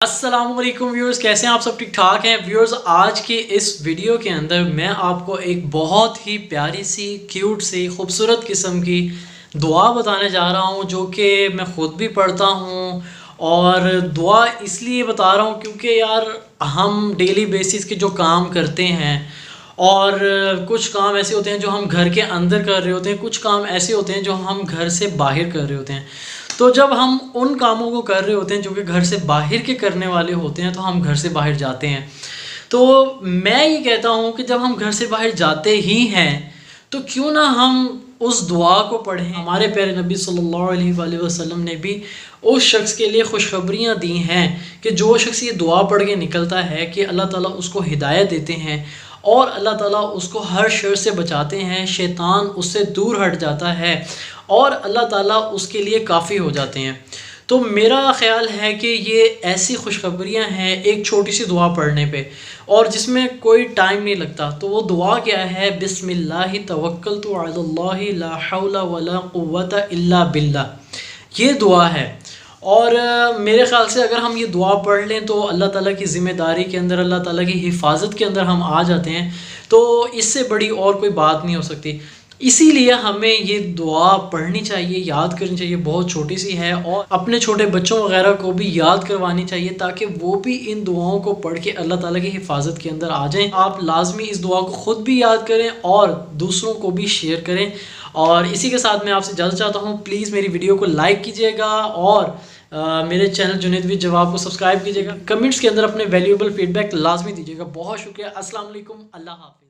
السلام علیکم ویورز، کیسے ہیں آپ سب؟ ٹھیک ٹھاک ہیں ویورز؟ آج کے اس ویڈیو کے اندر میں آپ کو ایک بہت ہی پیاری سی کیوٹ سی خوبصورت قسم کی دعا بتانے جا رہا ہوں، جو کہ میں خود بھی پڑھتا ہوں۔ اور دعا اس لیے بتا رہا ہوں کیونکہ یار ہم ڈیلی بیسس کے جو کام کرتے ہیں، اور کچھ کام ایسے ہوتے ہیں جو ہم گھر کے اندر کر رہے ہوتے ہیں، کچھ کام ایسے ہوتے ہیں جو ہم گھر سے باہر کر رہے ہوتے ہیں۔ تو جب ہم ان کاموں کو کر رہے ہوتے ہیں جو کہ گھر سے باہر کے کرنے والے ہوتے ہیں، تو ہم گھر سے باہر جاتے ہیں۔ تو میں یہ کہتا ہوں کہ جب ہم گھر سے باہر جاتے ہی ہیں تو کیوں نہ ہم اس دعا کو پڑھیں۔ ہمارے پیارے نبی صلی اللہ علیہ وآلہ وسلم نے بھی اس شخص کے لیے خوشخبریاں دی ہیں کہ جو شخص یہ دعا پڑھ کے نکلتا ہے کہ اللہ تعالیٰ اس کو ہدایت دیتے ہیں، اور اللہ تعالیٰ اس کو ہر شر سے بچاتے ہیں، شیطان اس سے دور ہٹ جاتا ہے، اور اللہ تعالیٰ اس کے لیے کافی ہو جاتے ہیں۔ تو میرا خیال ہے کہ یہ ایسی خوشخبریاں ہیں ایک چھوٹی سی دعا پڑھنے پہ، اور جس میں کوئی ٹائم نہیں لگتا۔ تو وہ دعا کیا ہے؟ بسم اللہ توکلت علی اللہ لا حول ولا قوت الا باللہ، یہ دعا ہے۔ اور میرے خیال سے اگر ہم یہ دعا پڑھ لیں تو اللہ تعالیٰ کی ذمہ داری کے اندر، اللہ تعالیٰ کی حفاظت کے اندر ہم آ جاتے ہیں۔ تو اس سے بڑی اور کوئی بات نہیں ہو سکتی۔ اسی لیے ہمیں یہ دعا پڑھنی چاہیے، یاد کرنی چاہیے، بہت چھوٹی سی ہے، اور اپنے چھوٹے بچوں وغیرہ کو بھی یاد کروانی چاہیے تاکہ وہ بھی ان دعاؤں کو پڑھ کے اللہ تعالیٰ کی حفاظت کے اندر آ جائیں۔ آپ لازمی اس دعا کو خود بھی یاد کریں اور دوسروں کو بھی شیئر کریں۔ اور اسی کے ساتھ میں آپ سے اجازت چاہتا ہوں، پلیز میری ویڈیو کو لائک کیجیے گا، اور میرے چینل جنید وید جواب کو سبسکرائب کیجیے گا۔ کمنٹس کے اندر اپنے ویلیوبل فیڈ بیک لازمی دیجیے گا۔ بہت شکریہ، السلام علیکم، اللہ حافظ۔